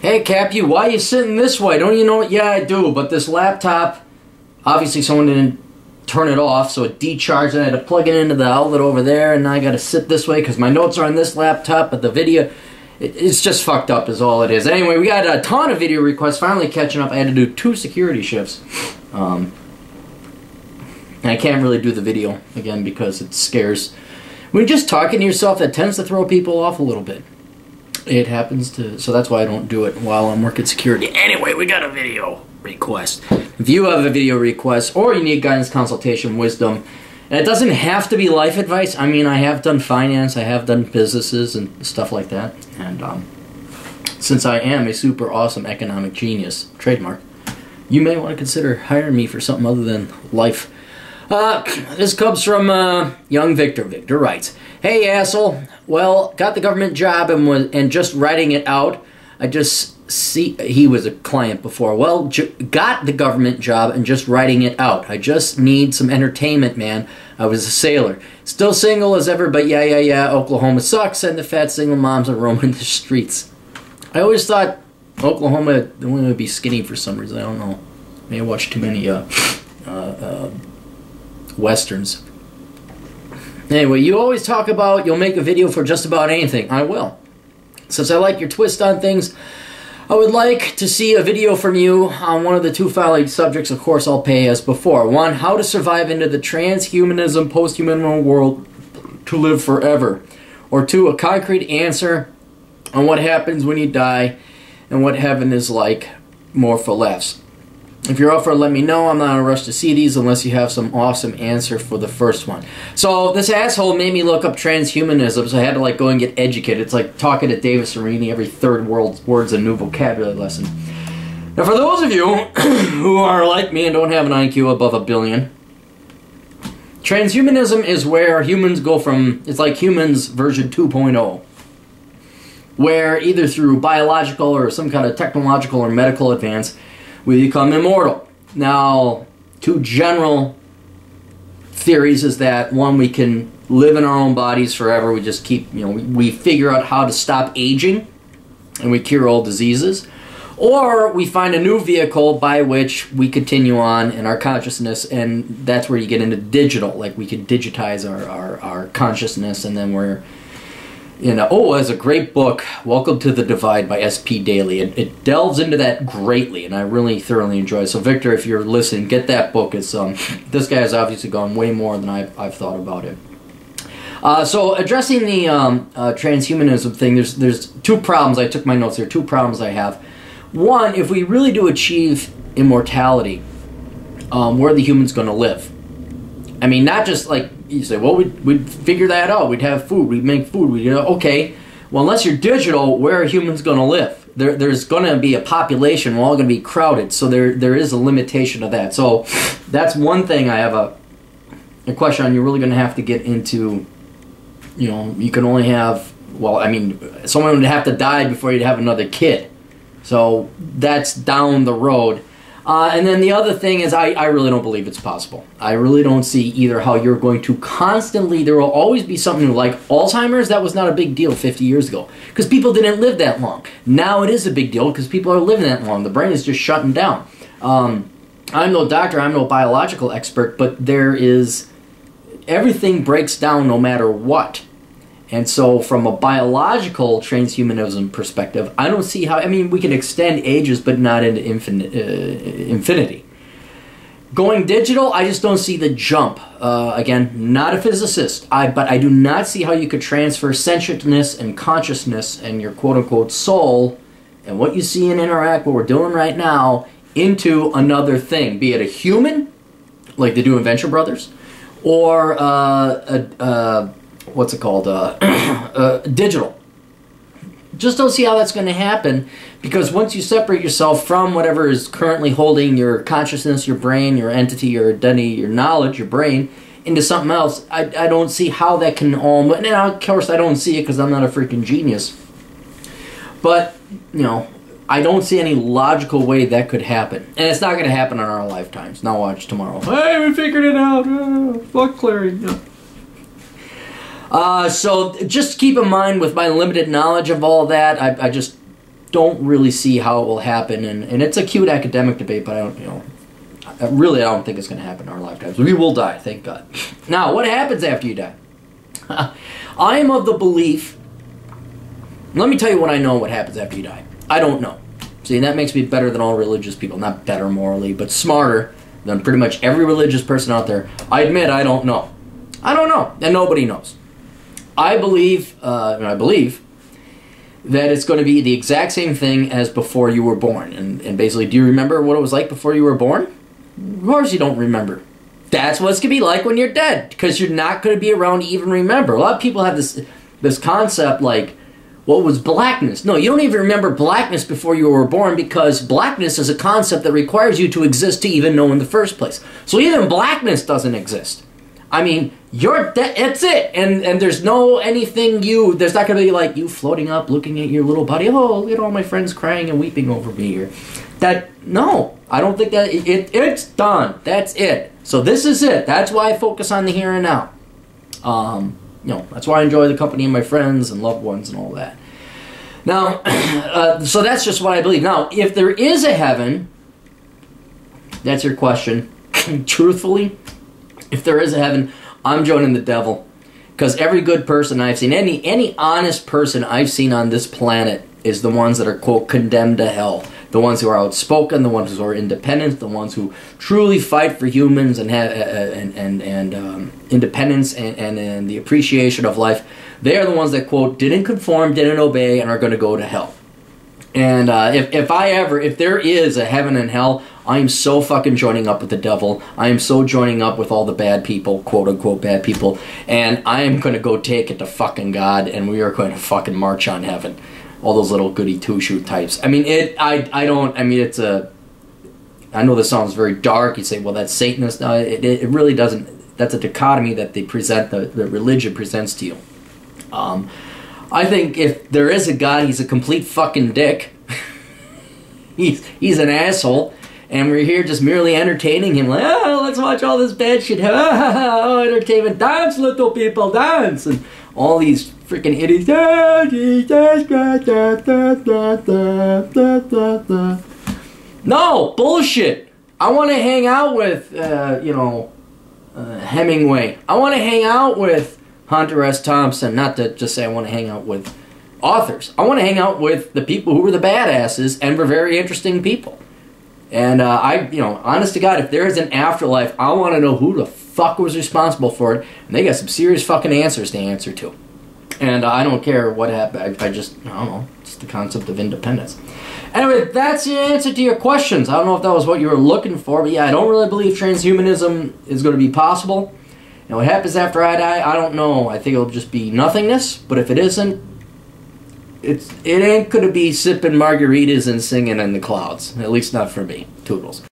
Hey, Cappy, why are you sitting this way? Don't you know it? Yeah, I do, but this laptop, obviously someone didn't turn it off, so it decharged, and I had to plug it into the outlet over there, and now I gotta sit this way because my notes are on this laptop, but the video, it's just fucked up is all it is. Anyway, we got a ton of video requests, finally catching up. I had to do 2 security shifts. And I can't really do the video, again, because it scares. When you're just talking to yourself, that tends to throw people off a little bit. It happens to, so that's why I don't do it while I'm working security. Anyway, we got a video request. If you have a video request or you need guidance, consultation, wisdom, and it doesn't have to be life advice. I mean, I have done finance, I have done businesses and stuff like that. And since I am a super awesome economic genius, trademark, you may want to consider hiring me for something other than life. This comes from young Victor. Victor writes, "Hey asshole, well, got the government job and just writing it out. I just see," he was a client before. "Well, got the government job and just writing it out. I just need some entertainment, man. I was a sailor. Still single as ever, but yeah, Oklahoma sucks and the fat single moms are roaming the streets." I always thought Oklahoma, the women would be skinny for some reason. I don't know. Maybe I watched too many Westerns. Anyway, you always talk about you'll make a video for just about anything. I will. Since I like your twist on things, I would like to see a video from you on one of the 2 following subjects. Of course, I'll pay as before. 1, how to survive into the transhumanism, post-human world to live forever. Or 2, a concrete answer on what happens when you die and what heaven is like, more for laughs. If you're up for it, let me know. I'm not in a rush to see these unless you have some awesome answer for the first one. So this asshole made me look up transhumanism, so I had to like go and get educated. It's like talking to Davis Arini. Every third word's a new vocabulary lesson. Now for those of you who are like me and don't have an IQ above 1 billion, transhumanism is where humans go from, it's like humans version 2.0. Where either through biological or some kind of technological or medical advance, we become immortal. Now, 2 general theories is that 1, we can live in our own bodies forever. We just keep, we figure out how to stop aging and we cure all diseases. Or we find a new vehicle by which we continue on in our consciousness, and that's where you get into digital. Like we can digitize our consciousness, and then we're, oh, there's a great book, Welcome to the Divide by S.P. Daly. It delves into that greatly, and I really thoroughly enjoy it. So, Victor, if you're listening, get that book. It's this guy has obviously gone way more than I've thought about it. So, addressing the transhumanism thing, there's 2 problems. I took my notes there. 2 problems I have. 1, if we really do achieve immortality, where are the humans going to live? I mean, not just like, you say, well, we'd figure that out. We'd have food. We'd make food. Okay. Well, unless you're digital, where are humans going to live? There's going to be a population. We're all going to be crowded. So there is a limitation of that. So that's one thing I have a question on. You're really going to have to get into, you can only have, well, I mean, someone would have to die before you'd have another kid. So that's down the road. And then the other thing is I really don't believe it's possible. I really don't see either how you're going to constantly, there will always be something new. Like Alzheimer's, that was not a big deal 50 years ago because people didn't live that long. Now it is a big deal because people are living that long. The brain is just shutting down. I'm no doctor, I'm no biological expert, but everything breaks down no matter what. And so from a biological transhumanism perspective, I don't see how, I mean, we can extend ages, but not into infinity. Going digital, I just don't see the jump. Again, not a physicist, but I do not see how you could transfer sentientness and consciousness and your quote-unquote soul and what you see and interact, what we're doing right now, into another thing. Be it a human, like they do in Venture Brothers, or what's it called, digital. Just don't see how that's going to happen, because once you separate yourself from whatever is currently holding your consciousness, your brain, your entity, your identity, your knowledge, your brain, into something else, I don't see how that can all... And of course I don't see it because I'm not a freaking genius. But, I don't see any logical way that could happen. And it's not going to happen in our lifetimes. Now watch tomorrow. Hey, we figured it out. Fuck Clary. So just keep in mind with my limited knowledge of all that, don't really see how it will happen, and it's a cute academic debate, but I don't, I don't think it's going to happen in our lifetimes. We will die, thank God. Now, what happens after you die? I am of the belief, let me tell you what I know what happens after you die. I don't know. See, that makes me better than all religious people. Not better morally, but smarter than pretty much every religious person out there. I admit I don't know. I don't know, and nobody knows. I believe that it's going to be the exact same thing as before you were born. And basically, do you remember what it was like before you were born? Of course you don't remember. That's what it's going to be like when you're dead, because you're not going to be around to even remember. A lot of people have this concept like, what was blackness? No, you don't even remember blackness before you were born, because blackness is a concept that requires you to exist to even know in the first place. So even blackness doesn't exist. I mean, you're dead. It's it. And there's no anything there's not going to be like you floating up, looking at your little body. Oh, look at all my friends crying and weeping over me here. No, I don't think that it's done. That's it. So this is it. That's why I focus on the here and now. That's why I enjoy the company of my friends and loved ones and all that. Now, so that's just what I believe. Now, if there is a heaven, that's your question. Truthfully, if there is a heaven, I'm joining the devil. Because every good person I've seen, any honest person I've seen on this planet is the ones that are, quote, condemned to hell. The ones who are outspoken, the ones who are independent, the ones who truly fight for humans and have independence and the appreciation of life. They are the ones that, quote, didn't conform, didn't obey, and are going to go to hell. And if there is a heaven and hell, I am so fucking joining up with the devil. I am so joining up with all the bad people, quote unquote bad people, and I am going to go take it to fucking God, and we are going to fucking march on heaven. All those little goody two-shoot types. I mean, I know this sounds very dark. You say, well, that's Satanist. No, it really doesn't. That's a dichotomy that they present, the religion presents to you. I think if there is a God, he's a complete fucking dick. he's an asshole, and we're here just merely entertaining him. Like, let's watch all this bad shit. Oh, entertainment. Dance, little people, dance. And all these freaking idiots. No, bullshit. I want to hang out with, Hemingway. I want to hang out with Hunter S. Thompson. Not to just say I want to hang out with authors. I want to hang out with the people who were the badasses and were very interesting people. And honest to God, if there is an afterlife, I want to know who the fuck was responsible for it. And they got some serious fucking answers to answer to. And I don't care what happened. I don't know. It's the concept of independence. Anyway, that's the answer to your questions. I don't know if that was what you were looking for, but yeah, I don't really believe transhumanism is going to be possible. And what happens after I die, I don't know. I think it'll just be nothingness. But if it isn't, it ain't going to be sipping margaritas and singing in the clouds. At least not for me. Toodles.